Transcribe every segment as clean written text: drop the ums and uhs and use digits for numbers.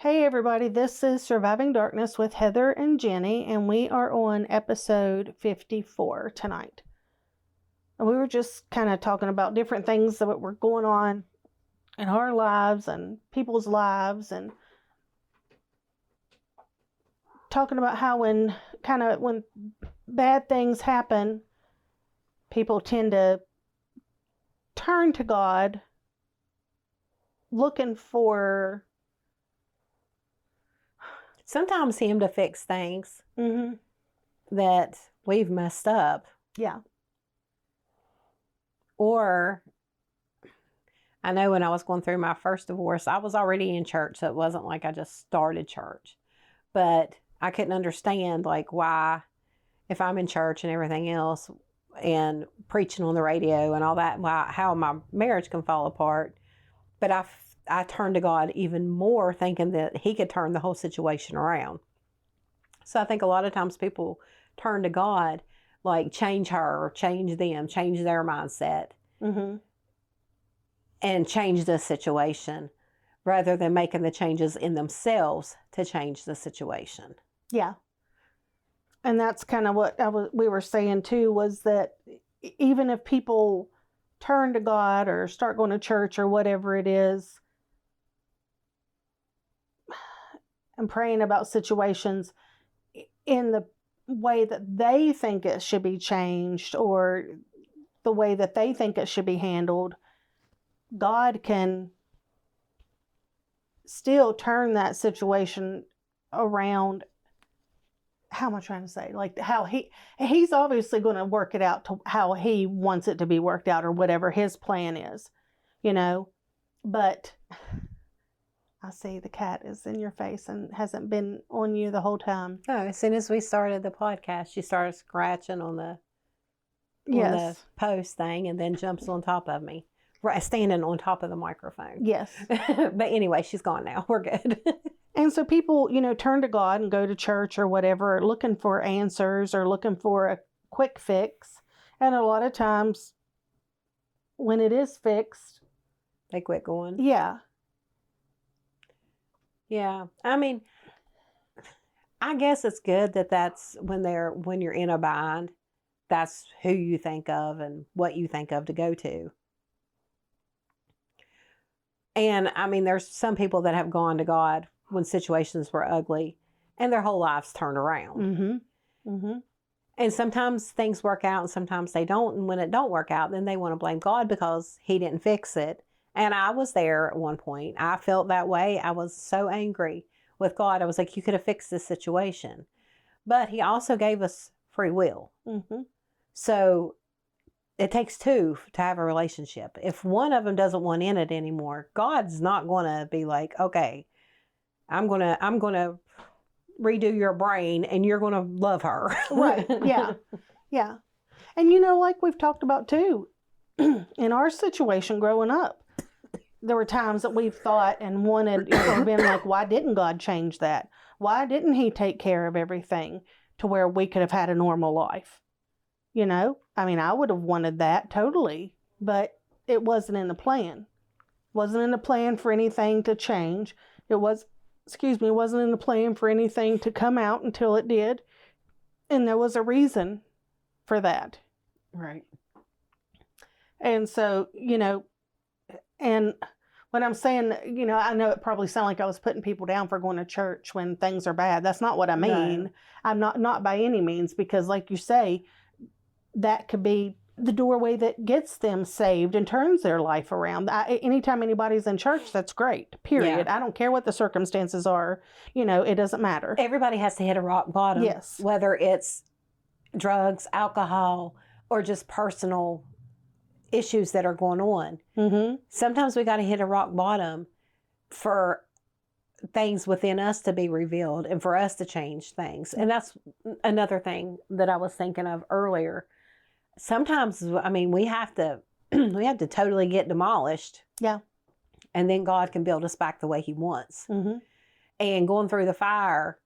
Hey everybody, this is Surviving Darkness with Heather and Jenny, and we are on episode 54 tonight. And we were just kind of talking about different things that were going on in our lives and people's lives, and talking about how when bad things happen, people tend to turn to God looking for sometimes Him to fix things mm-hmm. that we've messed up. Yeah. Or, I know when I was going through my first divorce, I was already in church, so it wasn't like I just started church. But I couldn't understand, like, why, if I'm in church and everything else, and preaching on the radio and all that, how my marriage can fall apart. But I turned to God even more, thinking that He could turn the whole situation around. So I think a lot of times people turn to God, like, change her, or change them, change their mindset, Mm-hmm. and change the situation, rather than making the changes in themselves to change the situation. Yeah. And that's kind of what we were saying too, was that even if people turn to God or start going to church or whatever it is, and praying about situations in the way that they think it should be changed, or the way that they think it should be handled, God can still turn that situation around. How am I trying to say? Like, how he's obviously going to work it out to how He wants it to be worked out, or whatever His plan is, but I see the cat is in your face and hasn't been on you the whole time. Oh, as soon as we started the podcast, she started scratching on the post thing, and then jumps on top of me, right, standing on top of the microphone. Yes. But anyway, she's gone now. We're good. And so people, turn to God and go to church or whatever, looking for answers or looking for a quick fix. And a lot of times when it is fixed, they quit going. Yeah. Yeah. I mean, I guess it's good that that's when you're in a bind, that's who you think of and what you think of to go to. And I mean, there's some people that have gone to God when situations were ugly and their whole lives turned around. Mm-hmm. Mm-hmm. And sometimes things work out and sometimes they don't. And when it don't work out, then they want to blame God because He didn't fix it. And I was there at one point. I felt that way. I was so angry with God. I was like, you could have fixed this situation. But He also gave us free will. Mm-hmm. So it takes two to have a relationship. If one of them doesn't want in it anymore, God's not going to be like, okay, I'm going to redo your brain and you're going to love her. Right. Yeah. Yeah. And like we've talked about too, in our situation growing up, there were times that we've thought and wanted, or been like, why didn't God change that? Why didn't He take care of everything to where we could have had a normal life? I mean, I would have wanted that totally, but it wasn't in the plan. Wasn't in the plan for anything to change. It wasn't in the plan for anything to come out until it did. And there was a reason for that. Right. And so, and when I'm saying, I know it probably sounded like I was putting people down for going to church when things are bad. That's not what I mean. No. I'm not by any means, because like you say, that could be the doorway that gets them saved and turns their life around. Anytime anybody's in church, that's great, period. Yeah. I don't care what the circumstances are. It doesn't matter. Everybody has to hit a rock bottom. Yes. Whether it's drugs, alcohol, or just personal issues that are going on. Mm-hmm. Sometimes we got to hit a rock bottom for things within us to be revealed and for us to change things. And that's another thing that I was thinking of earlier. Sometimes, I mean, we have to totally get demolished. Yeah. And then God can build us back the way He wants. Mm-hmm. And going through the fire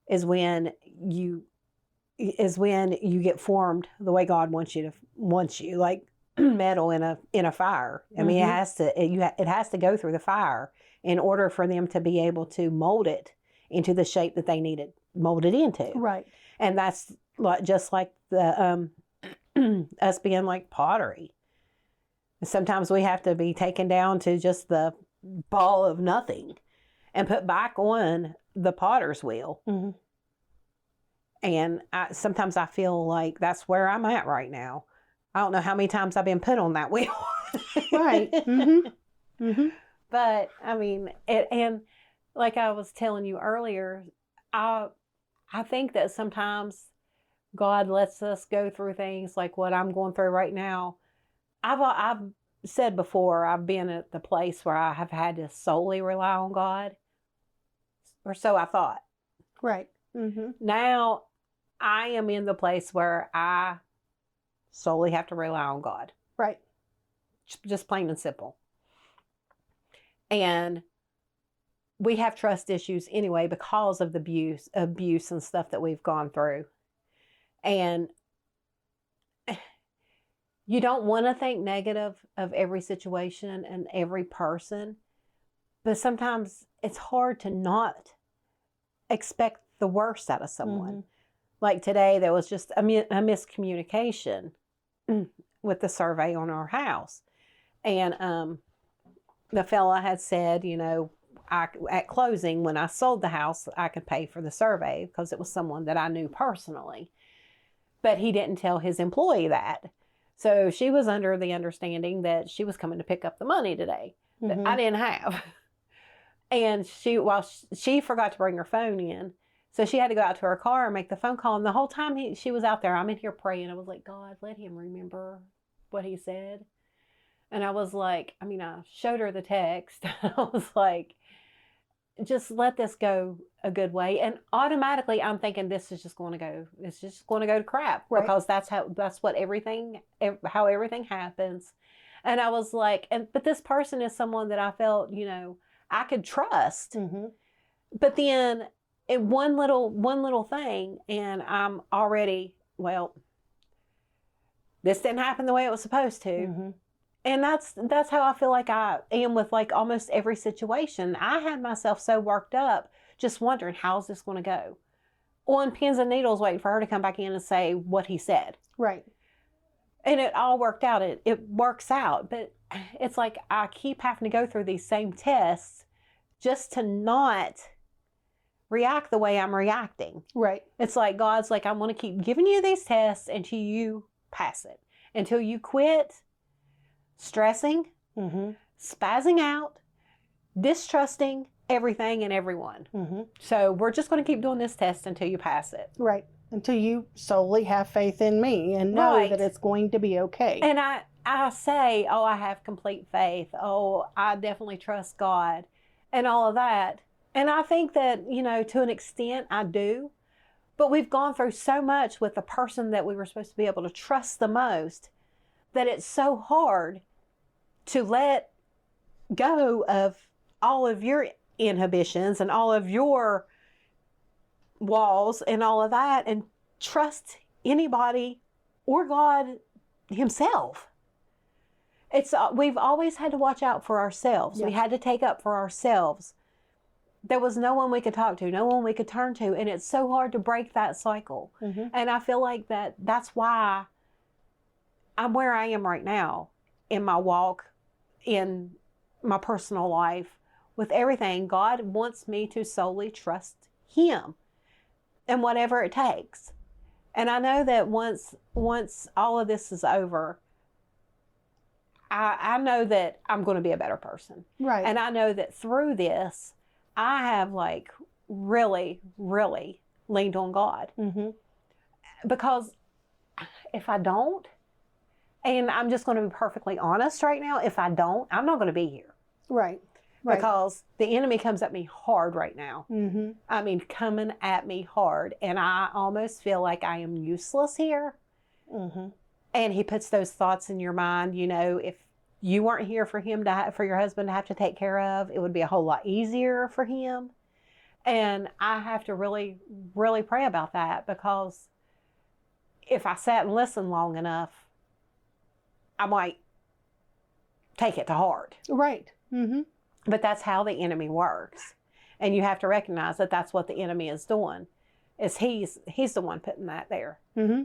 is when you get formed the way God wants you. Like, metal in a fire. I mean, Mm-hmm. it has to go through the fire in order for them to be able to mold it into the shape that they need it molded into. Right. And that's just like the us being like pottery. Sometimes we have to be taken down to just the ball of nothing and put back on the potter's wheel. Mm-hmm. And sometimes I feel like that's where I'm at right now. I don't know how many times I've been put on that wheel. Right. Mm-hmm. Mm-hmm. But I mean, and like I was telling you earlier, I think that sometimes God lets us go through things like what I'm going through right now. I've said before, I've been at the place where I have had to solely rely on God, or so I thought. Right. Mm-hmm. Now I am in the place where I solely have to rely on God. Right. Just plain and simple. And we have trust issues anyway because of the abuse and stuff that we've gone through. And you don't want to think negative of every situation and every person, but sometimes it's hard to not expect the worst out of someone. Mm-hmm. Like today, there was just a miscommunication with the survey on our house. And the fella had said, you know, at closing, when I sold the house, I could pay for the survey because it was someone that I knew personally. But he didn't tell his employee that. So she was under the understanding that she was coming to pick up the money today that Mm-hmm. I didn't have. And she forgot to bring her phone in. So she had to go out to her car and make the phone call. And the whole time she was out there, I'm in here praying. I was like, God, let him remember what he said. And I was like, I mean, I showed her the text. I was like, just let this go a good way. And automatically I'm thinking it's just going to go to crap. Right. Because that's how everything happens. And I was like, but this person is someone that I felt, you know, I could trust. Mm-hmm. But then one little thing, and I'm already, well, this didn't happen the way it was supposed to. Mm-hmm. And that's how I feel like I am with like almost every situation. I had myself so worked up, just wondering, how's this going to go? On pins and needles, waiting for her to come back in and say what he said. Right. And it all worked out. It works out. But it's like I keep having to go through these same tests just to not react the way I'm reacting. Right. It's like God's like, I'm going to keep giving you these tests until you pass it. Until you quit stressing, Mm-hmm. spazzing out, distrusting everything and everyone. Mm-hmm. So we're just going to keep doing this test until you pass it. Right. Until you solely have faith in me and know Right. that it's going to be okay. And I say, oh, I have complete faith. Oh, I definitely trust God and all of that. And I think that, you know, to an extent I do. But we've gone through so much with the person that we were supposed to be able to trust the most that it's so hard to let go of all of your inhibitions and all of your walls and all of that and trust anybody or God himself. We've always had to watch out for ourselves. Yeah. We had to take up for ourselves. There was no one we could talk to, no one we could turn to, and it's so hard to break that cycle. Mm-hmm. And I feel like that's why I'm where I am right now in my walk, in my personal life, with everything. God wants me to solely trust him and whatever it takes. And I know that once all of this is over, I know that I'm going to be a better person. Right. And I know that through this, I have like really, really leaned on God. Mm-hmm. Because if I don't, and I'm just going to be perfectly honest right now, if I don't, I'm not going to be here. Right. Right. Because the enemy comes at me hard right now. Mm-hmm. I mean, coming at me hard. And I almost feel like I am useless here. Mm-hmm. And he puts those thoughts in your mind, you know, if you weren't here for him for your husband to have to take care of, it would be a whole lot easier for him. And I have to really, really pray about that, because if I sat and listened long enough, I might take it to heart. Right. Mm-hmm. But that's how the enemy works. And you have to recognize that that's what the enemy is doing, is he's the one putting that there. Mm-hmm.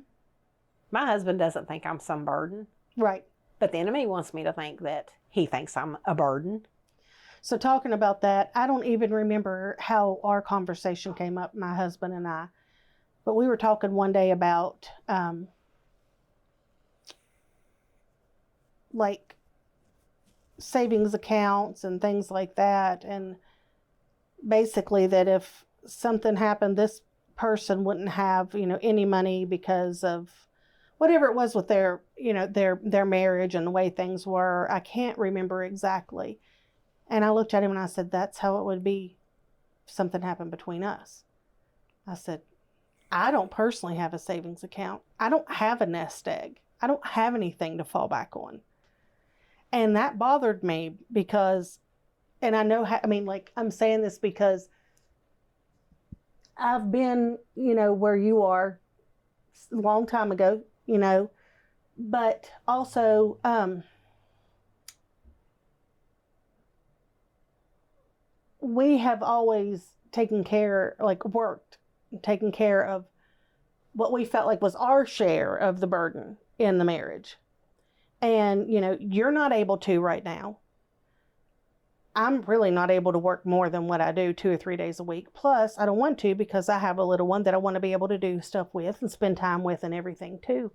My husband doesn't think I'm some burden. Right. But the enemy wants me to think that he thinks I'm a burden. So talking about that, I don't even remember how our conversation came up, my husband and I. But we were talking one day about like savings accounts and things like that. And basically that if something happened, this person wouldn't have, any money because of whatever it was with their, their marriage and the way things were. I can't remember exactly. And I looked at him and I said, that's how it would be if something happened between us. I said, I don't personally have a savings account. I don't have a nest egg. I don't have anything to fall back on. And that bothered me because, and I know how, I'm saying this because I've been, where you are a long time ago, but also, we have always taken care of what we felt like was our share of the burden in the marriage. And, you're not able to right now. I'm really not able to work more than what I do 2 or 3 days a week. Plus, I don't want to because I have a little one that I want to be able to do stuff with and spend time with and everything too.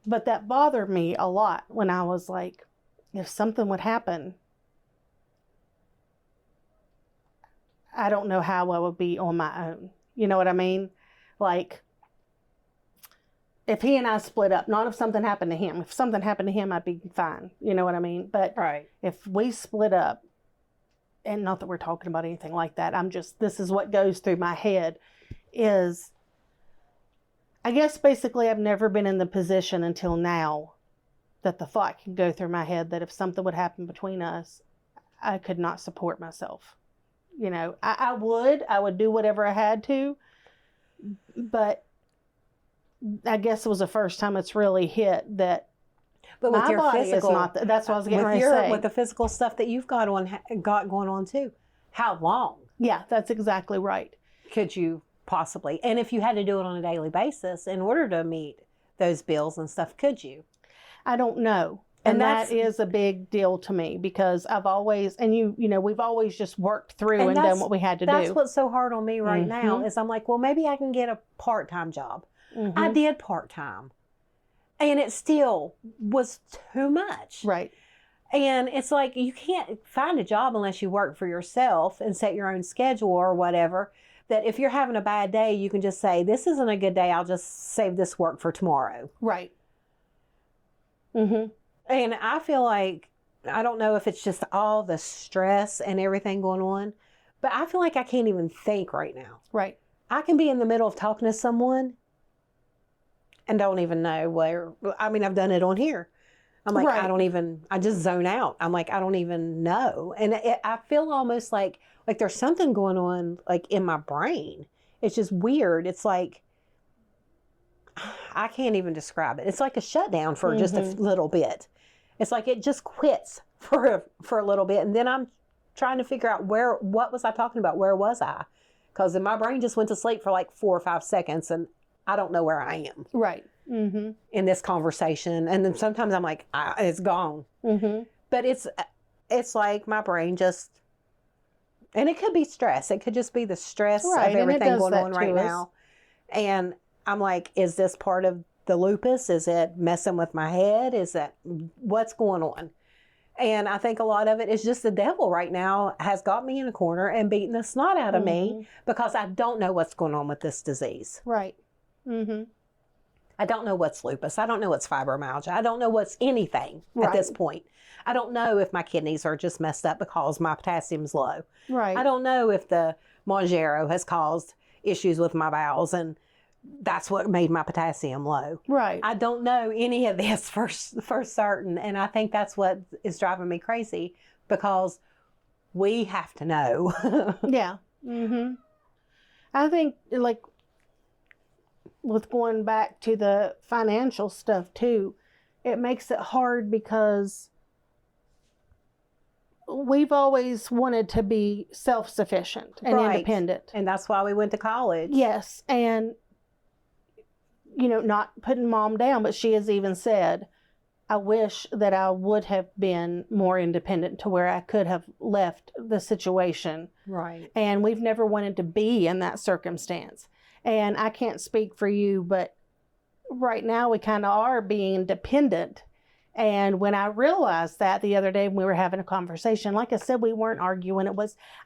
But that bothered me a lot when I was like, if something would happen, I don't know how I would be on my own. You know what I mean? Like, if he and I split up, not if something happened to him. If something happened to him, I'd be fine. You know what I mean? But right. If we split up, and not that we're talking about anything like that, this is what goes through my head, is, I guess basically I've never been in the position until now that the thought can go through my head that if something would happen between us, I could not support myself. I would do whatever I had to, but I guess it was the first time it's really hit that. But with my your body physical, is not. That's what I was getting ready to say. With the physical stuff that you've got going on too, how long? Yeah, that's exactly right. Could you possibly? And if you had to do it on a daily basis in order to meet those bills and stuff, could you? I don't know. And that is a big deal to me because I've always, and we've always just worked through and done what we had to do. That's what's so hard on me right now is I'm like, well, maybe I can get a part-time job. Mm-hmm. I did part-time and it still was too much. Right. And it's like, you can't find a job unless you work for yourself and set your own schedule or whatever. That if you're having a bad day, you can just say, this isn't a good day. I'll just save this work for tomorrow. Right. Mm-hmm. And I feel like, I don't know if it's just all the stress and everything going on, but I feel like I can't even think right now. Right. I can be in the middle of talking to someone and don't even know where, I've done it on here. I'm like, right. I just zone out. I'm like, I don't even know. And I feel almost like there's something going on like in my brain. It's just weird. It's like, I can't even describe it. It's like a shutdown for just a little bit. It's like it just quits for a little bit. And then I'm trying to figure out what was I talking about? Where was I? Because my brain just went to sleep for like 4 or 5 seconds and I don't know where I am. Right. Mm-hmm. In this conversation. And then sometimes I'm like, it's gone. Mm-hmm. But it's like my brain just, and it could be stress. It could just be the stress of everything going on right now. And I'm like, is this part of the lupus? Is it messing with my head? Is that what's going on? And I think a lot of it is just the devil right now has got me in a corner and beaten the snot out of me because I don't know what's going on with this disease. Right. Mm-hmm. I don't know what's lupus. I don't know what's fibromyalgia. I don't know what's anything at this point. I don't know if my kidneys are just messed up because my potassium's low. Right. I don't know if the Mounjaro has caused issues with my bowels and that's what made my potassium low. Right. I don't know any of this for certain. And I think that's what is driving me crazy because we have to know. Yeah. Mm-hmm. I think like with going back to the financial stuff too, it makes it hard because we've always wanted to be self-sufficient and Right. independent. And that's why we went to college. Yes. And, not putting mom down, but she has even said, I wish that I would have been more independent to where I could have left the situation. Right. And we've never wanted to be in that circumstance. And I can't speak for you, but right now we kind of are being dependent. And when I realized that the other day when we were having a conversation, like I said, we weren't arguing.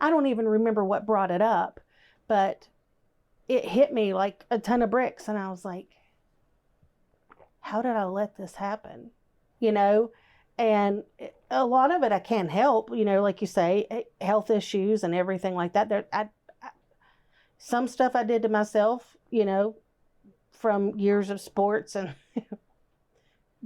I don't even remember what brought it up, but it hit me like a ton of bricks. And I was like, how did I let this happen? And a lot of it I can't help, like you say, health issues and everything like that. Some stuff I did to myself, from years of sports and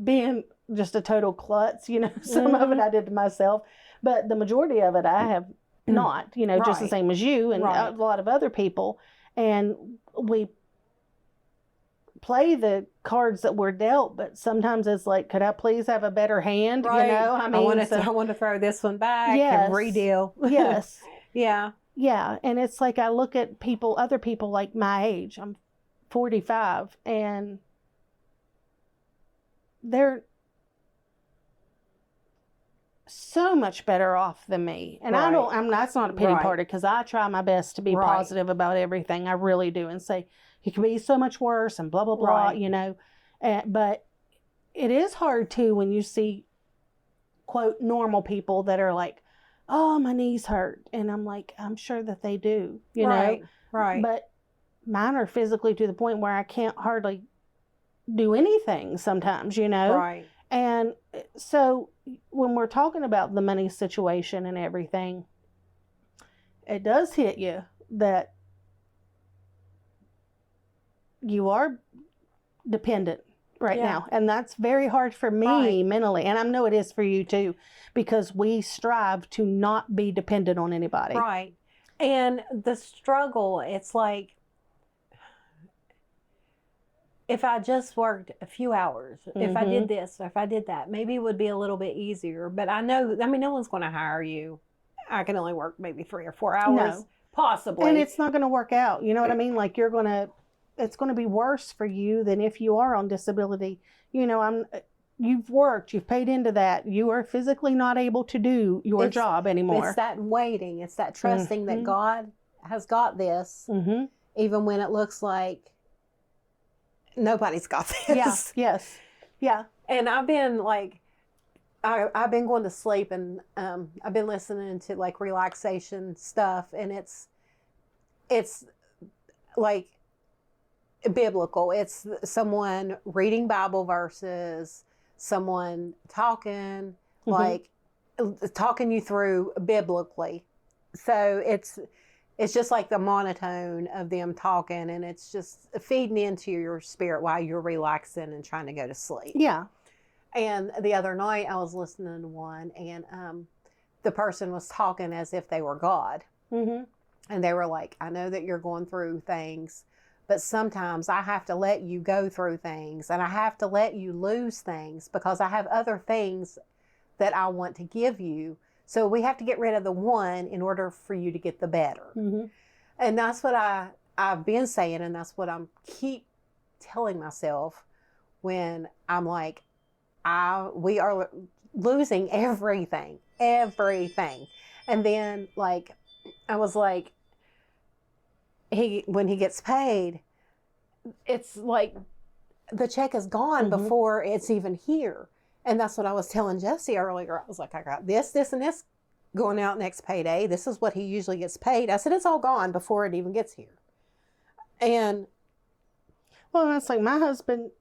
being just a total klutz, some of it I did to myself, but the majority of it I have not, just the same as you and a lot of other people. And we play the cards that we're dealt, but sometimes it's like, could I please have a better hand? Right. I want to throw this one back yes, and redeal. Yes. Yeah. Yeah. And it's like, I look at other people like my age, I'm 45, and they're so much better off than me. And that's not a pity party, because I try my best to be positive about everything. I really do. And say, it could be so much worse and blah, blah, blah, but it is hard too when you see, quote, normal people that are like, oh, my knees hurt. And I'm like, I'm sure that they do, know. Right. But mine are physically to the point where I can't hardly do anything sometimes, Right. And so when we're talking about the money situation and everything, it does hit you that you are dependent right now. And that's very hard for me mentally. And I know it is for you too, because we strive to not be dependent on anybody. Right. And the struggle, it's like, if I just worked a few hours, if I did this, or if I did that, maybe it would be a little bit easier. But no one's going to hire you. I can only work maybe 3 or 4 hours, possibly. And it's not going to work out. You know what I mean? Like it's going to be worse for you than if you are on disability. You've worked, you've paid into that. You are physically not able to do your job anymore. It's that waiting. It's that trusting that God has got this, even when it looks like nobody's got this. Yes. Yeah. And I've been like, I've been going to sleep, and I've been listening to like relaxation stuff, and it's like biblical. It's someone reading Bible verses, someone talking, like talking you through biblically. So it's just like the monotone of them talking, and it's just feeding into your spirit while you're relaxing and trying to go to sleep. Yeah. And the other night I was listening to one, and the person was talking as if they were God. And they were like, I know that you're going through things, but sometimes I have to let you go through things, and I have to let you lose things because I have other things that I want to give you. So we have to get rid of the one in order for you to get the better. And that's what I've been saying, and that's what I'm keep telling myself when I'm like, we are losing everything. And then like, I was like, when he gets paid, it's like the check is gone before it's even here. And that's what I was telling Jesse earlier. I was like, I got this, and this going out next payday. This is what he usually gets paid. I said, it's all gone before it even gets here. And well, that's like my husband,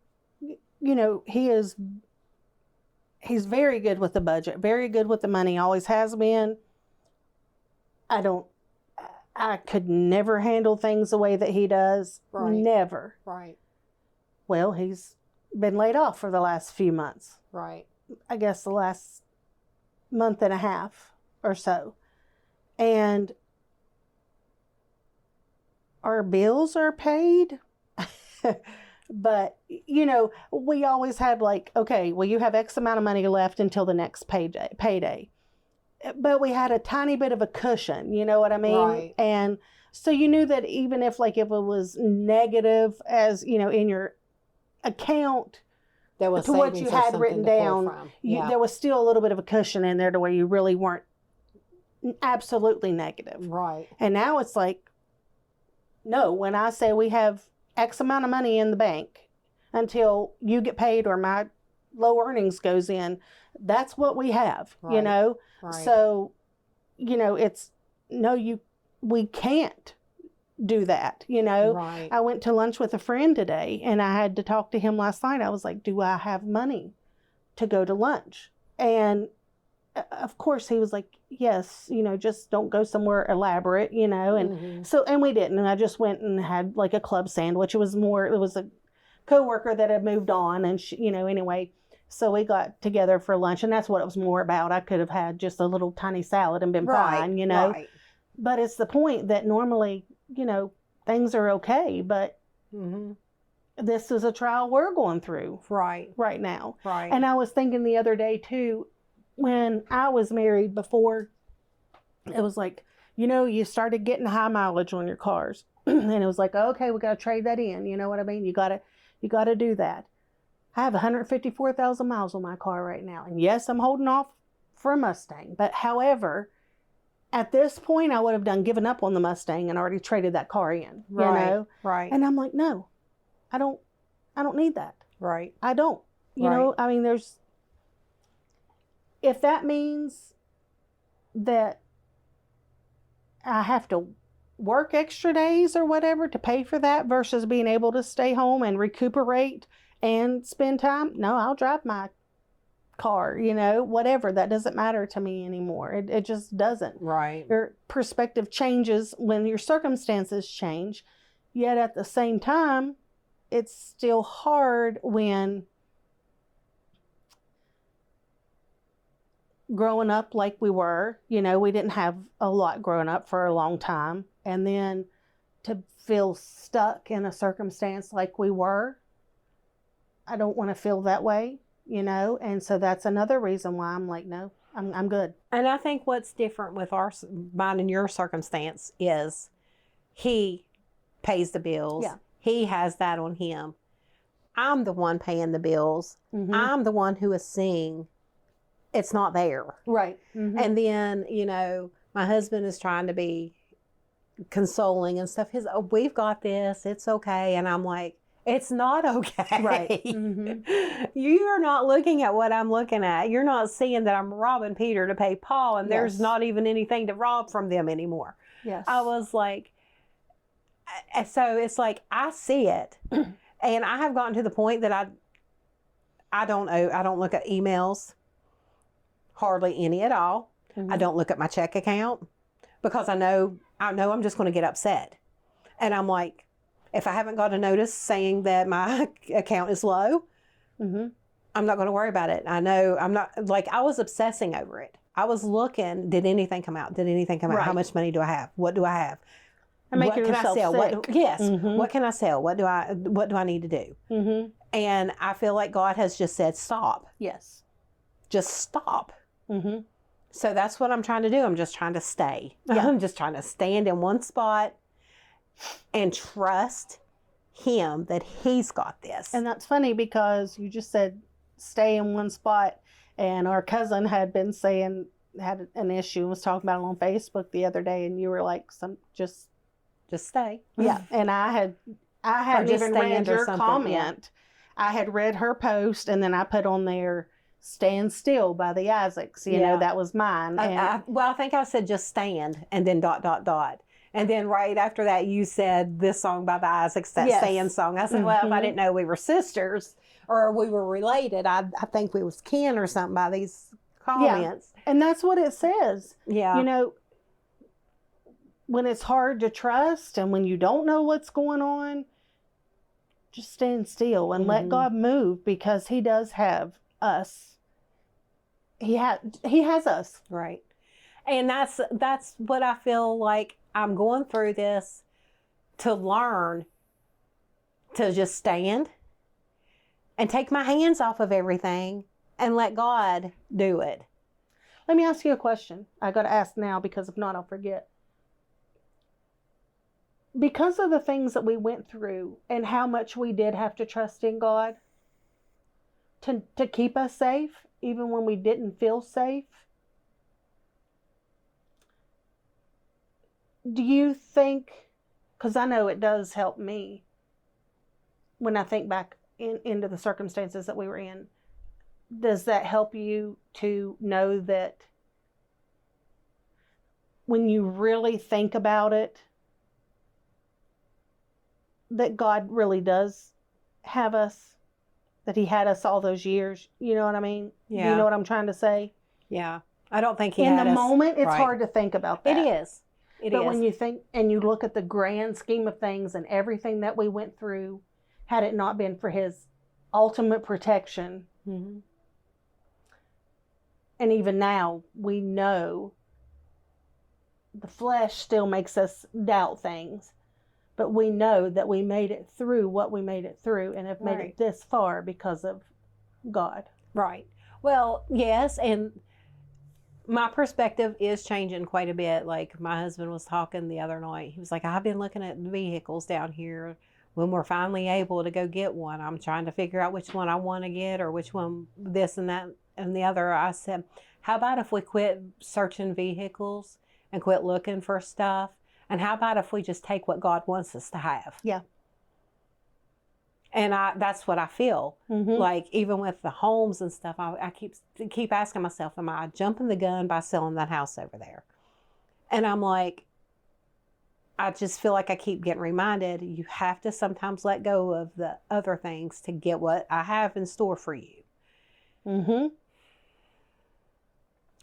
he's very good with the budget, very good with the money, always has been. I could never handle things the way that he does. Right. Never. Right. Well, he's been laid off for the last few months. Right. I guess the last month and a half or so. And our bills are paid. But, you know, we always had like, okay, well, you have X amount of money left until the next payday. But we had a tiny bit of a cushion, you know what I mean? Right. And so you knew that even if like if it was negative as, you know, in your account There was to what savings you or had something written to pull down, from. Yeah. there was still a little bit of a cushion in there to where you really weren't absolutely negative. Right. And now it's like, no, when I say we have X amount of money in the bank until you get paid or my low earnings goes in, that's what we have, you Right. know? Right. So, you know, it's, no, we can't do that, you know? Right. I went to lunch with a friend today and I had to talk to him last night. I was like, do I have money to go to lunch? And of course he was like, yes, you know, just don't go somewhere elaborate, you know? And so, and we didn't. And I just went and had like a club sandwich. It was a coworker that had moved on and she, you know, anyway, so we got together for lunch and that's what it was more about. I could have had just a little tiny salad and been fine, you know? Right. But it's the point that normally, you know, things are okay, but this is a trial we're going through Right now. Right. And I was thinking the other day too, when I was married before, it was like, you know, you started getting high mileage on your cars. And it was like, okay, we got to trade that in. You know what I mean? You got to do that. I have 154,000 miles on my car right now. And yes, I'm holding off for a Mustang. But however, at this point, I would have given up on the Mustang and already traded that car in, you know? Right. And I'm like, no, I don't need that. Right. I don't, you know, I mean, if that means that I have to work extra days or whatever to pay for that versus being able to stay home and recuperate and spend time, no, I'll drive my car, you know, whatever. That doesn't matter to me anymore. It just doesn't. Right. Your perspective changes when your circumstances change, yet at the same time, it's still hard when growing up like we were, you know, we didn't have a lot growing up for a long time. And then to feel stuck in a circumstance like we were, I don't want to feel that way, you know? And so that's another reason why I'm like, no, I'm good. And I think what's different with mine and your circumstance is he pays the bills. Yeah. He has that on him. I'm the one paying the bills. I'm the one who is seeing it's not there. Right. And then, you know, my husband is trying to be consoling and stuff. We've got this. It's okay. And I'm like, it's not okay. Right. You are not looking at what I'm looking at. You're not seeing that I'm robbing Peter to pay Paul, and there's not even anything to rob from them anymore. Yes. I was like, so it's like, I see it. And I have gotten to the point that I don't look at emails, hardly any at all. I don't look at my check account because I know I'm just going to get upset. And I'm like, if I haven't got a notice saying that my account is low, I'm not going to worry about it. I know I'm not, like, I was obsessing over it. I was looking, did anything come out? Did anything come out? How much money do I have? What do I have? And what can I sell? Sick. What can I sell? What do I need to do? And I feel like God has just said, stop. Yes. Just stop. So that's what I'm trying to do. I'm just trying to stay. Yeah. I'm just trying to stand in one spot and trust him that he's got this. And that's funny because you just said stay in one spot, and our cousin had been saying, had an issue and was talking about it on Facebook the other day, and you were like, just stay. Yeah. And I hadn't even read your comment. Yeah. I had read her post, and then I put on there, Stand Still by the Isaacs. You know, that was mine. And I think I said just stand and then ... And then right after that, you said this song by the Isaacs, that Stand song. I said, well, if I didn't know we were sisters or we were related, I think we was kin or something by these comments. Yeah. And that's what it says. Yeah. You know, when it's hard to trust and when you don't know what's going on, just stand still and let God move, because he does have us. He has us. Right. And that's what I feel like I'm going through this, to learn to just stand and take my hands off of everything and let God do it. Let me ask you a question. I got to ask now because if not, I'll forget. Because of the things that we went through and how much we did have to trust in God to keep us safe, even when we didn't feel safe, do you think, because I know it does help me when I think back into the circumstances that we were in, does that help you to know that when you really think about it, that God really does have us, that he had us all those years? You know what I mean? Yeah. Do you know what I'm trying to say? Yeah. I don't think he In had the us. moment, it's Right. hard to think about that. It is. But when you think and you look at the grand scheme of things and everything that we went through, had it not been for his ultimate protection, Mm-hmm. and even now we know the flesh still makes us doubt things, but we know that we made it through what we made it through and have made Right. it this far because of God. Right. Well, yes, and my perspective is changing quite a bit. Like my husband was talking the other night. He was like, I've been looking at vehicles down here. When we're finally able to go get one, I'm trying to figure out which one I want to get or which one this and that and the other. I said, how about if we quit searching vehicles and quit looking for stuff? And how about if we just take what God wants us to have? Yeah. And that's what I feel. Mm-hmm. Like even with the homes and stuff, I keep asking myself, am I jumping the gun by selling that house over there? And I'm like, I just feel like I keep getting reminded, you have to sometimes let go of the other things to get what I have in store for you. Mm-hmm.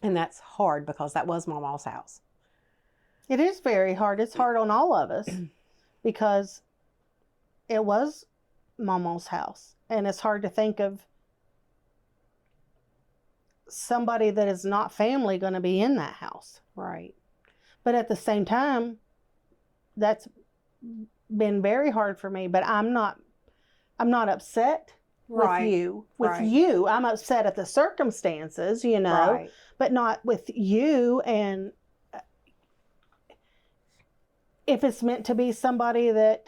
And that's hard because that was Mama's house. It is very hard. It's hard on all of us because it was Mama's house. And it's hard to think of somebody that is not family going to be in that house. Right. But at the same time, that's been very hard for me. But I'm not upset Right. with you. With Right. you, I'm upset at the circumstances, you know, Right. but not with you. And if it's meant to be somebody that,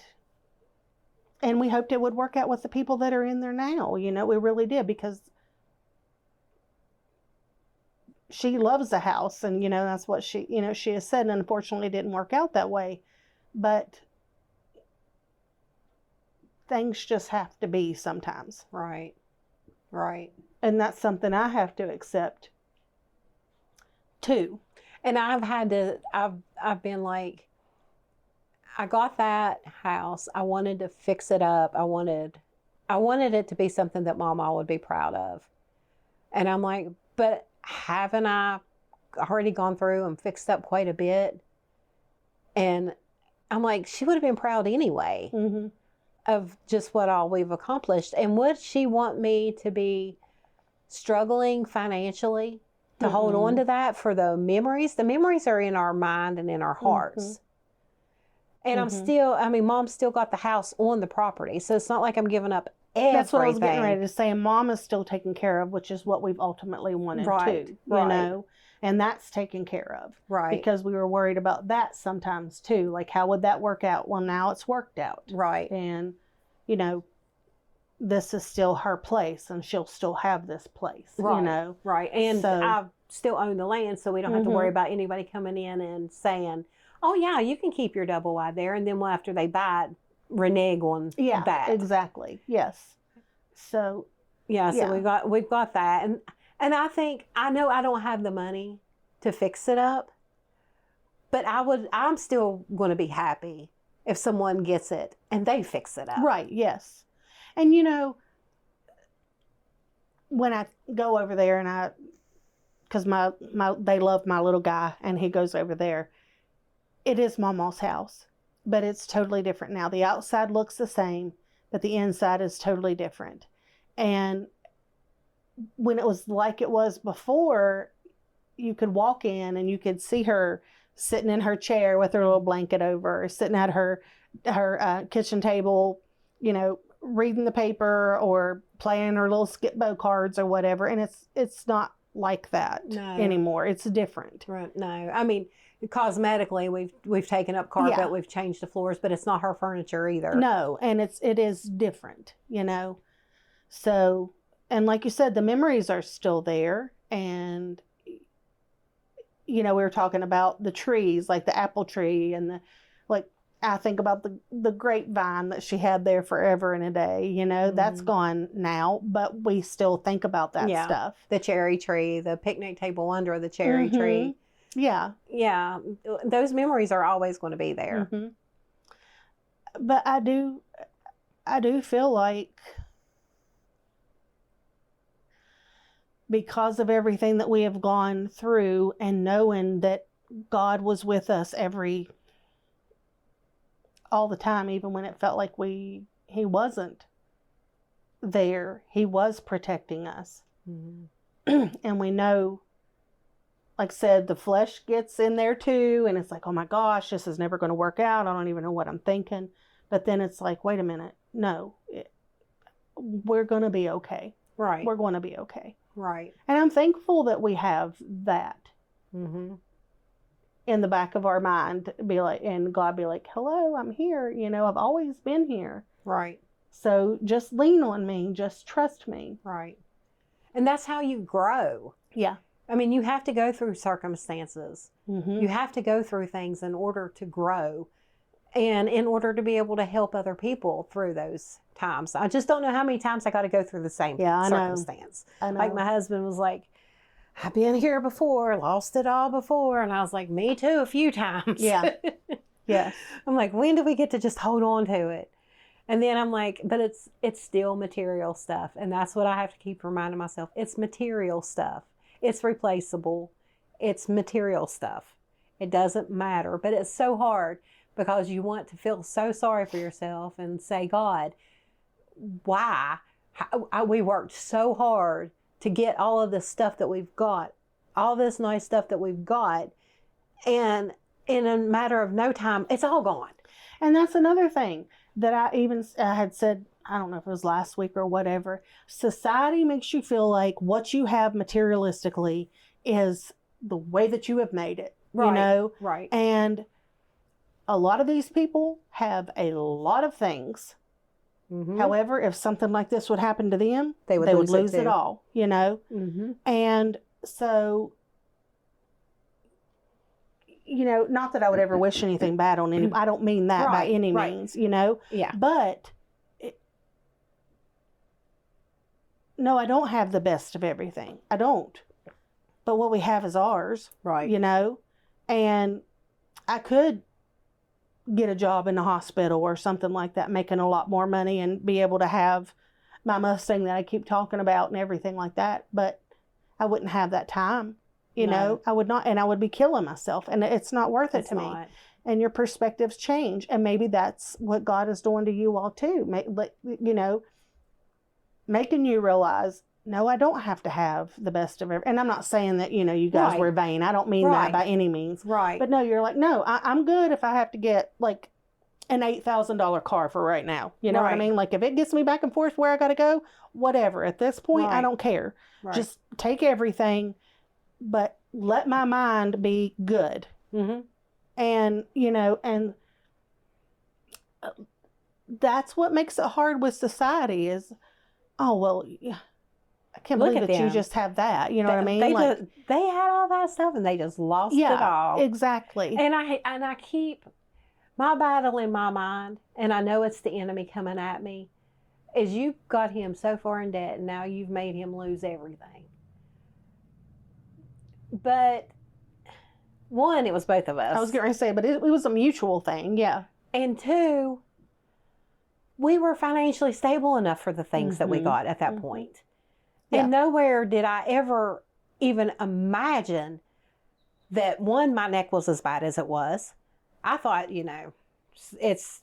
and we hoped it would work out with the people that are in there now, you know, we really did, because she loves the house, and, you know, that's what she, you know, she has said, and unfortunately it didn't work out that way. But things just have to be sometimes. Right. Right. And that's something I have to accept too. And I've been like, I got that house. I wanted to fix it up. I wanted it to be something that Mama would be proud of. And I'm like, but haven't I already gone through and fixed up quite a bit? And I'm like, she would have been proud anyway. Mm-hmm. Of just what all we've accomplished. And would she want me to be struggling financially to hold on to that for the memories? The memories are in our mind and in our hearts. And I'm still, Mom's still got the house on the property. So it's not like I'm giving up everything. That's what I was getting ready to say. Mom is still taken care of, which is what we've ultimately wanted too, you know, and that's taken care of. Right. Because we were worried about that sometimes too. Like, how would that work out? Well, now it's worked out. Right. And, you know, this is still her place and she'll still have this place, you know. Right. And so, I still own the land, so we don't have to worry about anybody coming in and saying, oh, yeah, you can keep your double wide there. And then after they buy it, renege on that. Exactly. Yes. So. Yeah, so we've got that. And I think, I know I don't have the money to fix it up, but I'm still going to be happy if someone gets it and they fix it up. Right, yes. And, you know, when I go over there and because they love my little guy and he goes over there, it is Mama's house, but it's totally different now. The outside looks the same, but the inside is totally different. And when it was like it was before, you could walk in and you could see her sitting in her chair with her little blanket over, or sitting at her kitchen table, you know, reading the paper or playing her little skip-bo cards or whatever. And it's not like that anymore. It's different. Right. No, I mean, cosmetically, we've taken up carpet, we've changed the floors, but it's not her furniture either. No, and it is different, you know. So, and like you said, the memories are still there. And, you know, we were talking about the trees, like the apple tree and I think about the grapevine that she had there forever and a day, you know, that's gone now, but we still think about that stuff. The cherry tree, the picnic table under the cherry tree. Yeah. Yeah. Those memories are always going to be there. But I do feel like because of everything that we have gone through and knowing that God was with us all the time, even when it felt like he wasn't there, he was protecting us. And we know, like I said, the flesh gets in there too, and it's like, oh my gosh, this is never going to work out. I don't even know what I'm thinking. But then it's like, wait a minute, no, we're going to be okay. Right. We're going to be okay. Right. And I'm thankful that we have that. In the back of our mind, be like, and God be like, hello, I'm here. You know, I've always been here. Right. So just lean on me. Just trust me. Right. And that's how you grow. Yeah. I mean, you have to go through circumstances. You have to go through things in order to grow and in order to be able to help other people through those times. I just don't know how many times I got to go through the same circumstance. I know. Like my husband was like, I've been here before, lost it all before. And I was like, me too, a few times. Yeah. Yes. I'm like, when do we get to just hold on to it? And then I'm like, but it's still material stuff. And that's what I have to keep reminding myself. It's material stuff. It's replaceable. It's material stuff. It doesn't matter. But it's so hard because you want to feel so sorry for yourself and say, God, why? We worked so hard to get all of this stuff that we've got, all this nice stuff that we've got, and in a matter of no time, it's all gone. And that's another thing that I had said, I don't know if it was last week or whatever. Society makes you feel like what you have materialistically is the way that you have made it, you know? Right. And a lot of these people have a lot of things. However, if something like this would happen to them, they would lose it all, you know? And so, you know, not that I would ever wish anything bad on any, I don't mean that by any means, you know? Yeah. But, no, I don't have the best of everything. I don't. But what we have is ours. Right. You know? And I could get a job in the hospital or something like that, making a lot more money and be able to have my Mustang that I keep talking about and everything like that. But I wouldn't have that time, you know, I would not, and I would be killing myself, and it's not worth it to me. And your perspectives change. And maybe that's what God is doing to you all too. You know, making you realize, no, I don't have to have the best of everything. And I'm not saying that, you know, you guys were vain. I don't mean that by any means. Right. But no, you're like, no, I'm good if I have to get like an $8,000 car for right now. You know what I mean? Like if it gets me back and forth where I got to go, whatever. At this point, I don't care. Just take everything, but let my mind be good. And, you know, and that's what makes it hard with society is, oh, well, I can't believe that you just have that. You know what I mean? They had all that stuff and they just lost it all. Exactly. And I keep my battle in my mind, and I know it's the enemy coming at me, is you got him so far in debt and now you've made him lose everything. But one, it was both of us. I was going to say, but it was a mutual thing. Yeah. And two, we were financially stable enough for the things that we got at that point. Yeah. And nowhere did I ever even imagine that, one, my neck was as bad as it was. I thought, you know, it's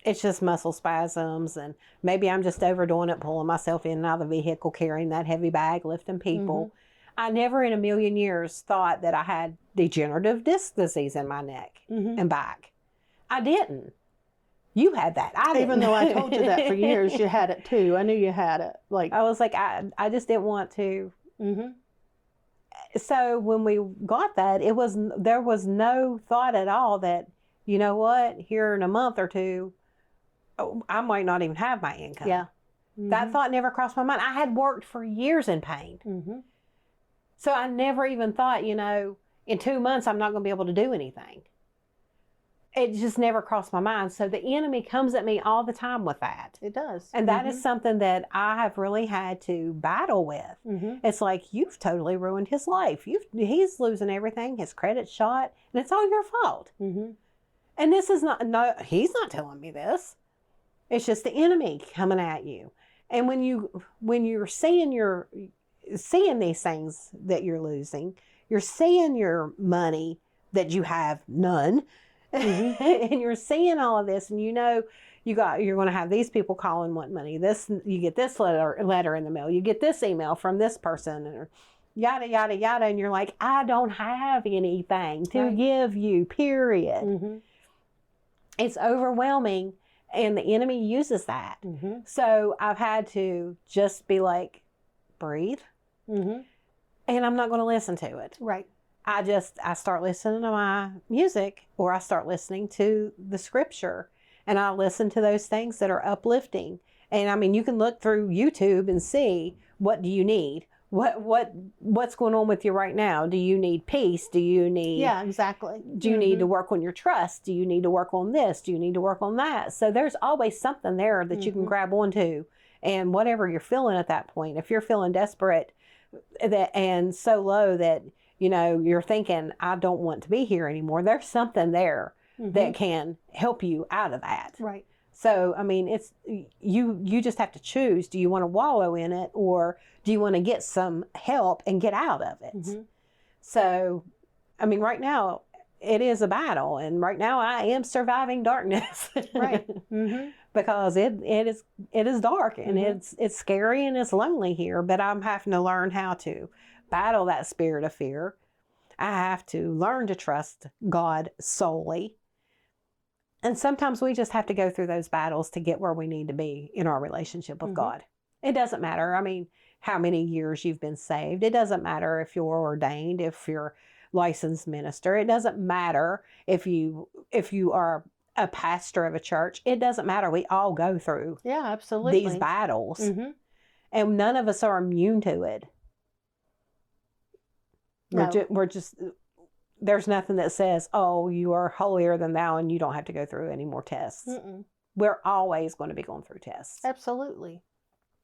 just muscle spasms and maybe I'm just overdoing it, pulling myself in and out of the vehicle, carrying that heavy bag, lifting people. I never in a million years thought that I had degenerative disc disease in my neck and back. I didn't. You had that. I didn't. Even though I told you that for years, you had it too. I knew you had it. Like, I was like, I just didn't want to. mm-hmm. So when we got that, there was no thought at all that, you know what, here in a month or two, I might not even have my income. Yeah. Mm-hmm. That thought never crossed my mind. I had worked for years in pain. Mm-hmm. So I never even thought, in 2 months, I'm not going to be able to do anything. It just never crossed my mind. So the enemy comes at me all the time with that. It does. And that is something that I have really had to battle with. Mm-hmm. It's like, you've totally ruined his life. He's losing everything. His credit's shot. And it's all your fault. Mm-hmm. And this is he's not telling me this. It's just the enemy coming at you. And when you're seeing these things that you're losing, you're seeing your money that you have none. Mm-hmm. And you're seeing all of this, and you're going to have these people calling want money. You get this letter in the mail. You get this email from this person, or yada yada yada, and you're like, I don't have anything to give you. Period. Mm-hmm. It's overwhelming, and the enemy uses that. Mm-hmm. So I've had to just be like, breathe, mm-hmm. and I'm not going to listen to it. Right. I start listening to my music, or I start listening to the scripture, and I listen to those things that are uplifting. And I mean, you can look through YouTube and see, what do you need? What's going on with you right now? Do you need peace? Do you need... Yeah, exactly. Do you need to work on your trust? Do you need to work on this? Do you need to work on that? So there's always something there that you can grab onto, and whatever you're feeling at that point. If you're feeling desperate and so low that, you're thinking, I don't want to be here anymore, there's something there that can help you out of that. Right. So, I mean, it's you just have to choose. Do you want to wallow in it, or do you want to get some help and get out of it? Mm-hmm. So, I mean, right now it is a battle, and right now I am surviving darkness. Right. Mm-hmm. Because it is dark, and it's scary, and it's lonely here, but I'm having to learn how to battle that spirit of fear. I have to learn to trust God solely. And sometimes we just have to go through those battles to get where we need to be in our relationship with God. It doesn't matter, I mean, how many years you've been saved. It doesn't matter if you're ordained, if you're licensed minister. It doesn't matter if you are a pastor of a church. It doesn't matter. We all go through absolutely these battles. Mm-hmm. And none of us are immune to it. No. We're just, there's nothing that says, oh, you are holier than thou and you don't have to go through any more tests. Mm-mm. We're always going to be going through tests. Absolutely.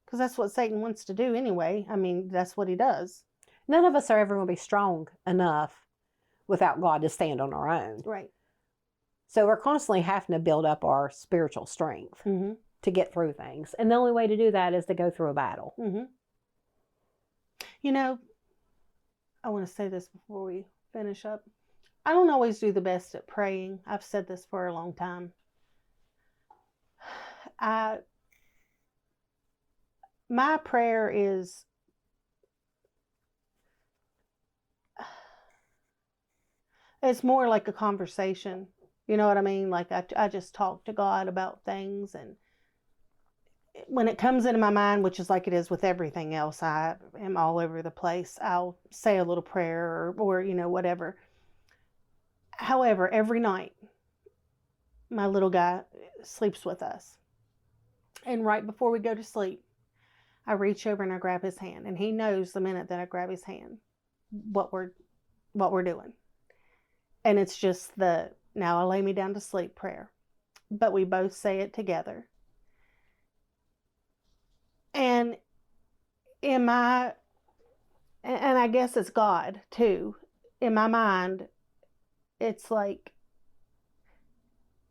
Because that's what Satan wants to do anyway. I mean, that's what he does. None of us are ever going to be strong enough without God to stand on our own. Right. So we're constantly having to build up our spiritual strength to get through things. And the only way to do that is to go through a battle. Mm-hmm. I want to say this before we finish up. I don't always do the best at praying. I've said this for a long time. My prayer is it's more like a conversation. You know what I mean? Like I just talk to God about things, and when it comes into my mind, which is like it is with everything else, I am all over the place. I'll say a little prayer or whatever. However, every night, my little guy sleeps with us. And right before we go to sleep, I reach over and I grab his hand. And he knows the minute that I grab his hand what we're doing. And it's just the, now I lay me down to sleep prayer. But we both say it together. And and I guess it's God too. In my mind, it's like,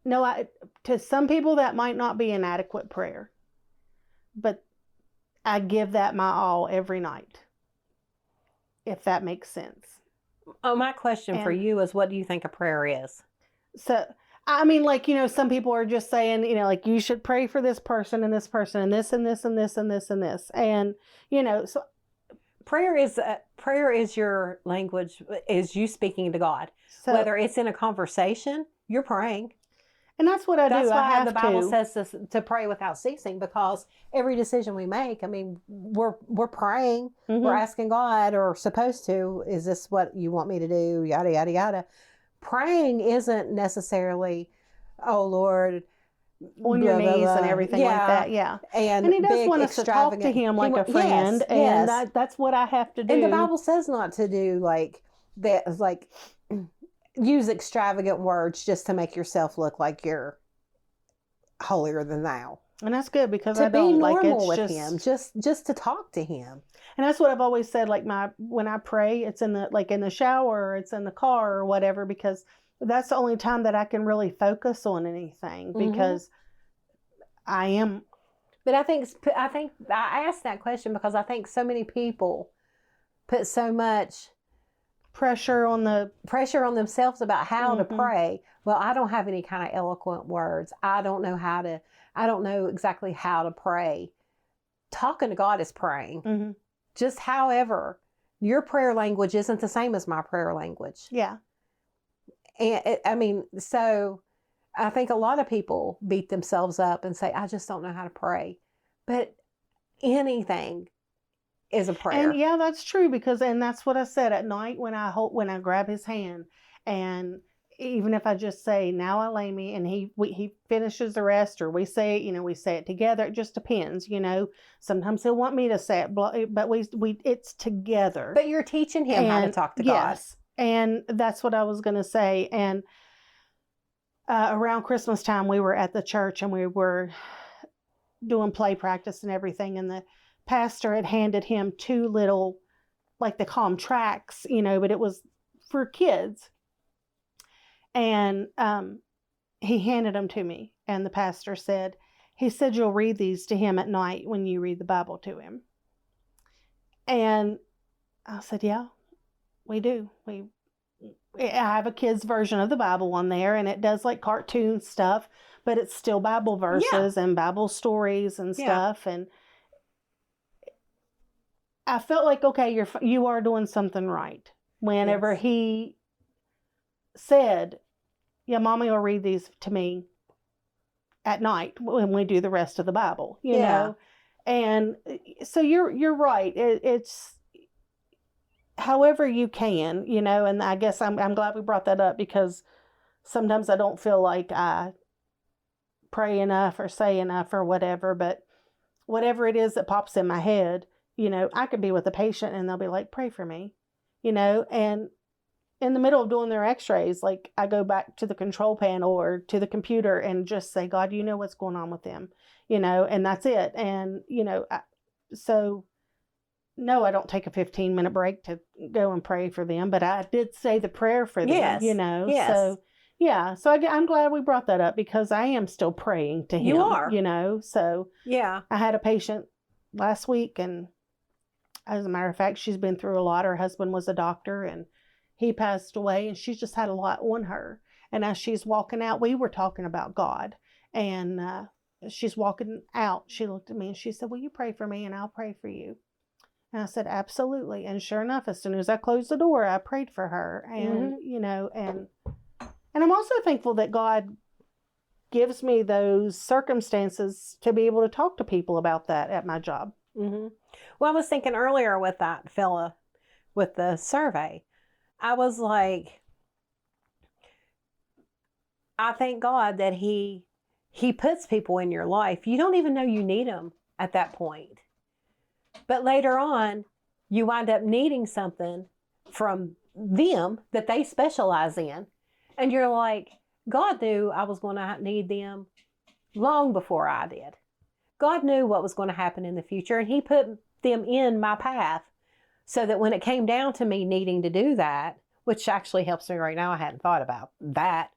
no, to some people that might not be an adequate prayer, but I give that my all every night, if that makes sense. Oh, my question for you is, what do you think a prayer is? So, I mean, like, some people are just saying, like, you should pray for this person and this person and this and this and this and this and this. And, so. Prayer is your language, is you speaking to God. So, whether it's in a conversation, you're praying. And that's what I That's do. I why have the Bible to. says to pray without ceasing, because every decision we make, I mean, we're praying, we're asking God, or supposed to, is this what you want me to do? Yada, yada, yada. Praying isn't necessarily, oh Lord, On your blah, blah, knees blah. and everything like that, yeah. And He does big, want us to talk to him like a friend, and that's what I have to do. And the Bible says not to do like that, like use extravagant words just to make yourself look like you're holier than thou. And that's good, because To I be don't normal like with him, just to talk to him. And that's what I've always said. Like when I pray, it's in the shower, or it's in the car or whatever, because that's the only time that I can really focus on anything, because I am. But I think I asked that question because I think so many people put so much pressure on themselves about how to pray. Well, I don't have any kind of eloquent words. I don't know exactly how to pray. Talking to God is praying. Just however, your prayer language isn't the same as my prayer language. Yeah. And so I think a lot of people beat themselves up and say, I just don't know how to pray. But anything is a prayer. And yeah, that's true, and that's what I said at night when I grab his hand, and even if I just say, now I lay me, and he finishes the rest, or we say it together. It just depends, Sometimes he'll want me to say it, but it's together. But you're teaching him how to talk to God. Yes, and that's what I was going to say. And around Christmas time, we were at the church, and we were doing play practice and everything, and the pastor had handed him 2 little, like they call them tracts, but it was for kids. And he handed them to me, and the pastor said, you'll read these to him at night when you read the Bible to him. And I said, yeah, we do. I have a kid's version of the Bible on there, and it does like cartoon stuff, but it's still Bible verses and Bible stories and stuff. And I felt like, okay, you are doing something right. Whenever he said, yeah, Mommy will read these to me at night when we do the rest of the Bible, you know? And so you're right. It's however you can, and I guess I'm glad we brought that up, because sometimes I don't feel like I pray enough or say enough or whatever, but whatever it is that pops in my head, I could be with a patient and they'll be like, pray for me, and in the middle of doing their x-rays, like I go back to the control panel or to the computer and just say, God, you know what's going on with them, and that's it. And, so no, I don't take a 15-minute break to go and pray for them, but I did say the prayer for them, Yes. So yeah. So I'm glad we brought that up, because I am still praying to him. You are. So yeah. I had a patient last week, and as a matter of fact, she's been through a lot. Her husband was a doctor, and he passed away, and she's just had a lot on her. And as she's walking out, we were talking about God, and she's walking out. She looked at me and she said, will you pray for me and I'll pray for you? And I said, absolutely. And sure enough, as soon as I closed the door, I prayed for her. And, and I'm also thankful that God gives me those circumstances to be able to talk to people about that at my job. Well, I was thinking earlier with that fella with the survey, I was like, I thank God that he puts people in your life. You don't even know you need them at that point. But later on, you wind up needing something from them that they specialize in. And you're like, God knew I was going to need them long before I did. God knew what was going to happen in the future, and he put them in my path so that when it came down to me needing to do that, which actually helps me right now, I hadn't thought about that.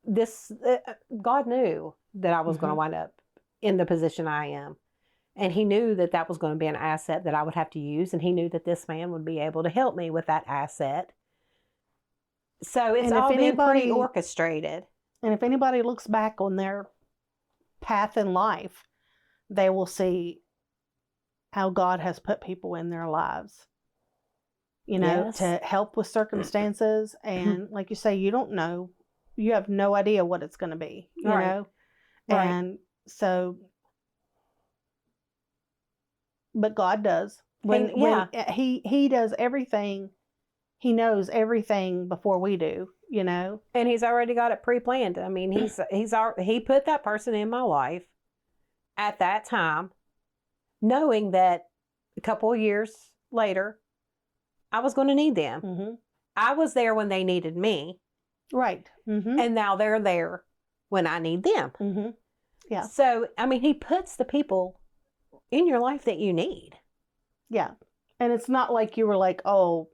God knew that I was going to wind up in the position I am. And he knew that that was going to be an asset that I would have to use. And he knew that this man would be able to help me with that asset. So it's all been pre-orchestrated. And if anybody looks back on their path in life, they will see how God has put people in their lives, to help with circumstances. And like you say, you don't know you have no idea what it's going to be, you Right. know? Right. And so, but God does. When he does everything, he knows everything before we do, you know? And he's already got it pre-planned. I mean, he put that person in my life at that time, knowing that a couple of years later, I was going to need them. Mm-hmm. I was there when they needed me. Right. Mm-hmm. And now they're there when I need them. Mm-hmm. Yeah. So, I mean, he puts the people in your life that you need. Yeah. And it's not like you were like, oh,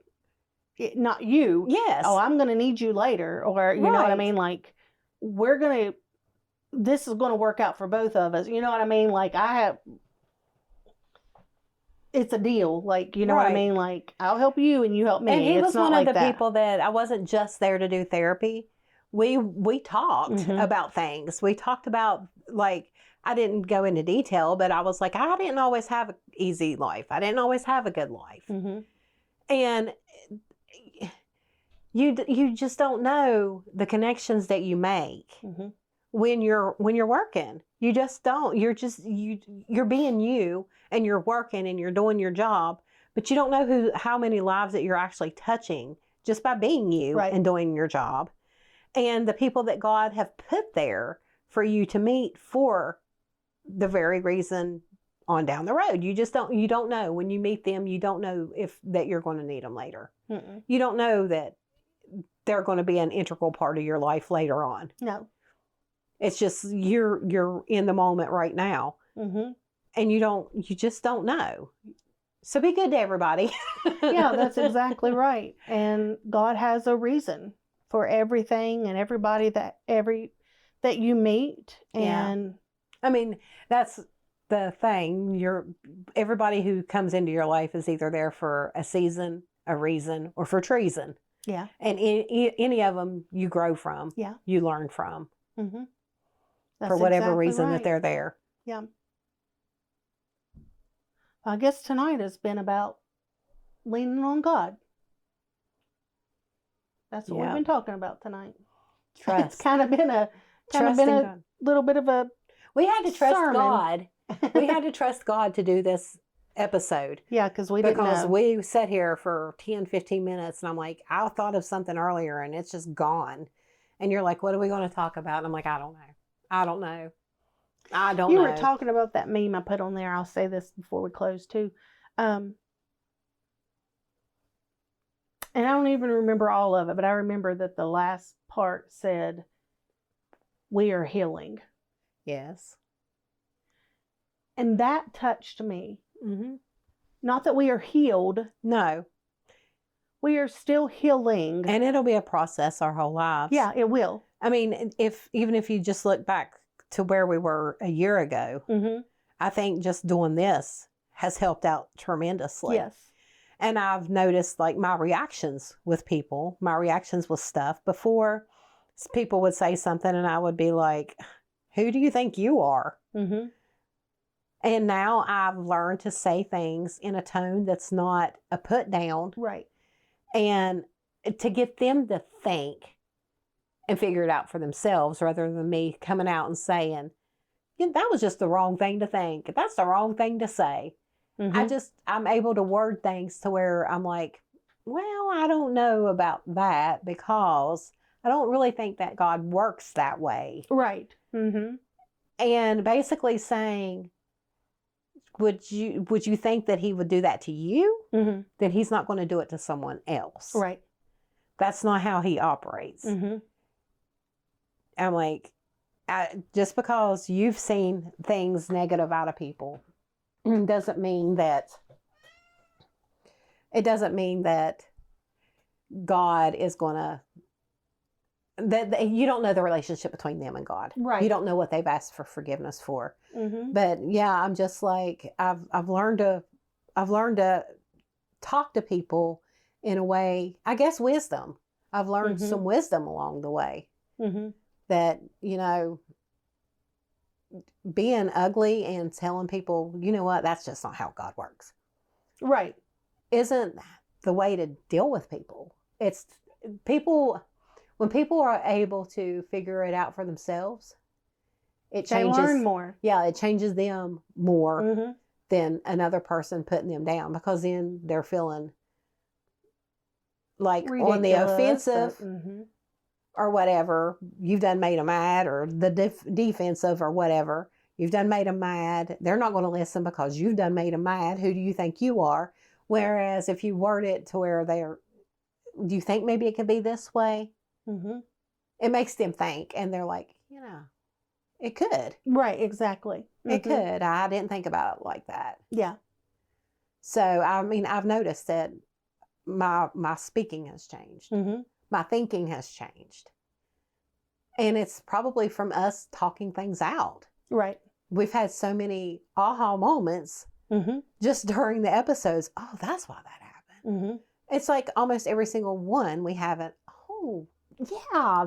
not you. Yes. Oh, I'm going to need you later. Or, you know what I Right. mean? Like, this is going to work out for both of us. You know what I mean? Like, it's a deal. Like, you know what I Right. mean? Like, I'll help you and you help me. And he It's was not one like of the that. people that I wasn't just there to do therapy. We talked Mhm. about things. We talked about, like, I didn't go into detail, but I was like, I didn't always have an easy life. I didn't always have a good life. Mm-hmm. And you just don't know the connections that you make Mm-hmm. when you're working. You just don't. You're being you, and you're working and you're doing your job, but you don't know how many lives that you're actually touching just by being you Right. and doing your job. And the people that God have put there for you to meet for the very reason on down the road. You don't know when you meet them. You don't know that you're going to need them later. Mm-mm. You don't know that they're going to be an integral part of your life later on. No. It's just you're in the moment right now, Mm-hmm. and you just don't know. So be good to everybody. Yeah, that's exactly right. And God has a reason for everything and everybody that you meet. Yeah. And I mean, that's the thing. Everybody who comes into your life is either there for a season, a reason, or for treason. yeah. And any of them you grow from. Yeah. You learn from. Mm-hmm. For whatever exactly reason right. that they're there. Yeah. I guess tonight has been about leaning on God. That's what we've been talking about tonight. Trust. It's kind of been a God. little bit of a We had to trust sermon. God. We had to trust God to do this episode. Yeah, because we didn't know. Because we sat here for 10, 15 minutes and I'm like, I thought of something earlier and it's just gone. And you're like, what are we going to talk about? And I'm like, I don't know. You were talking about that meme I put on there. I'll say this before we close too. And I don't even remember all of it, but I remember that the last part said, we are healing. Yes. And that touched me. Mm-hmm. Not that we are healed. No. We are still healing. And it'll be a process our whole lives. Yeah, it will. I mean, even if you just look back to where we were a year ago, Mm-hmm. I think just doing this has helped out tremendously. Yes. And I've noticed like my reactions with people, my reactions with stuff. Before, people would say something and I would be like, who do you think you are? Mm-hmm. And now I've learned to say things in a tone that's not a put down. Right. And to get them to think and figure it out for themselves rather than me coming out and saying, yeah, that was just the wrong thing to think. That's the wrong thing to say. Mm-hmm. I'm able to word things to where I'm like, well, I don't know about that because I don't really think that God works that way. Right. Mm-hmm. And basically saying, would you think that he would do that to you? Mm-hmm. Then he's not going to do it to someone else. Right. That's not how he operates. Mm-hmm. I'm like, just because you've seen things negative out of people doesn't mean that God is going to, that you don't know the relationship between them and God. Right. You don't know what they've asked for forgiveness for. Mm-hmm. But yeah, I'm just like, I've learned to talk to people in a way, I guess wisdom. I've learned Mm-hmm. some wisdom along the way. Mm-hmm. That, being ugly and telling people, you know what, that's just not how God works. Right. Isn't the way to deal with people. It's people, when people are able to figure it out for themselves, it They changes. learn more. Yeah, it changes them more Mm-hmm. than another person putting them down, because then they're feeling like on the offensive or whatever. You've done made them mad, or the defensive or whatever. You've done made them mad. They're not going to listen because you've done made them mad. Who do you think you are? Whereas if you word it to where do you think maybe it could be this way? Mm-hmm. It makes them think, and they're like, it could. Right, exactly. It could. I didn't think about it like that. Yeah. So, I mean, I've noticed that my speaking has changed. Mm-hmm. My thinking has changed. And it's probably from us talking things out. Right. We've had so many aha moments just during the episodes. Oh, that's why that happened. Mm-hmm. It's like almost every single one we haven't. Oh, yeah,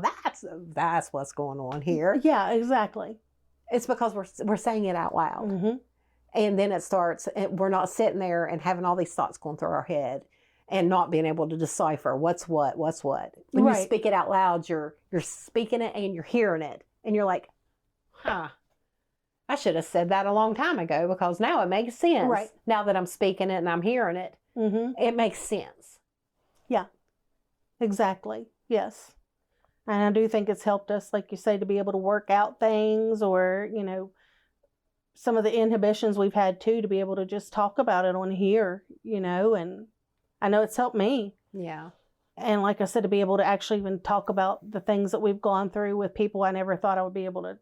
that's what's going on here. Yeah, exactly. It's because we're saying it out loud. Mm-hmm. And then it starts, we're not sitting there and having all these thoughts going through our head and not being able to decipher what's what. When you speak it out loud, you're speaking it and you're hearing it. And you're like, I should have said that a long time ago, because now it makes sense. Right. Now that I'm speaking it and I'm hearing it, it makes sense. Yeah, exactly. Yes. And I do think it's helped us, like you say, to be able to work out things, or, some of the inhibitions we've had too, to be able to just talk about it on here, and I know it's helped me. Yeah. And like I said, to be able to actually even talk about the things that we've gone through with people I never thought I would be able to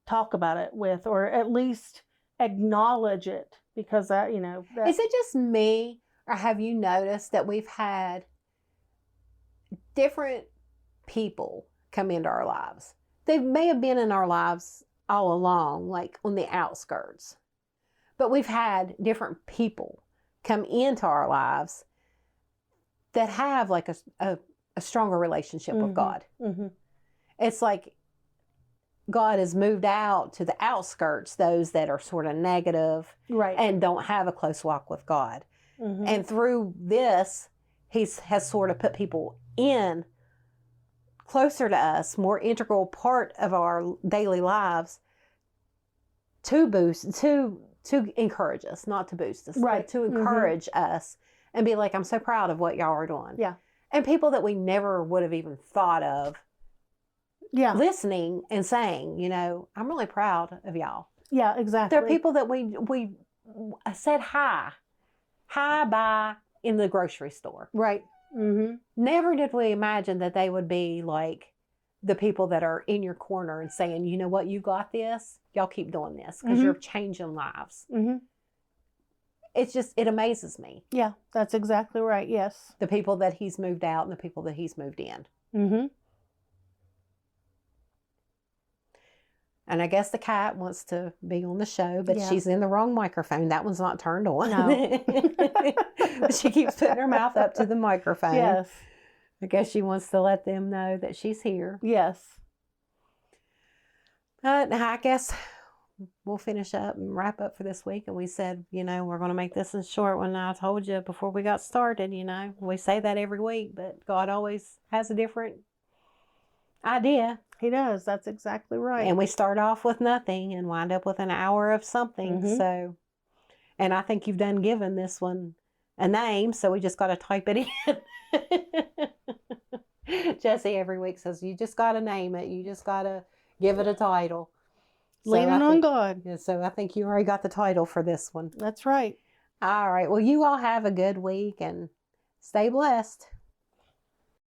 talk about it with, or at least acknowledge it, because that, Is it just me, or have you noticed that we've had different people come into our lives? They may have been in our lives all along, like on the outskirts, but we've had different people come into our lives that have like a stronger relationship with God. Mm-hmm. It's like God has moved out to the outskirts, those that are sort of negative, right, and don't have a close walk with God. Mm-hmm. And through this, has sort of put people in closer to us, more integral part of our daily lives, to encourage us, not to boost us, right, but to encourage us and be like, I'm so proud of what y'all are doing. Yeah. And people that we never would have even thought of listening and saying, I'm really proud of y'all. Yeah, exactly. There are people that we said hi by in the grocery store. Right. Mm-hmm. Never did we imagine that they would be like the people that are in your corner and saying, you know what, you got this. Y'all keep doing this because you're changing lives. Mm-hmm. It amazes me. Yeah, that's exactly right. Yes. The people that he's moved out and the people that he's moved in. Mm-hmm. And I guess the cat wants to be on the show, but she's in the wrong microphone. That one's not turned on. No. But she keeps putting her mouth up to the microphone. Yes. I guess she wants to let them know that she's here. Yes. I guess we'll finish up and wrap up for this week. And we said, we're going to make this a short one. I told you before we got started, we say that every week, but God always has a different idea. He does. That's exactly right. And we start off with nothing and wind up with an hour of something. Mm-hmm. So, and I think you've done given this one a name, so we just got to type it in. Jesse every week says, you just got to name it. You just got to give it a title. Leaning on God. Yeah, so I think you already got the title for this one. That's right. All right. Well, you all have a good week and stay blessed.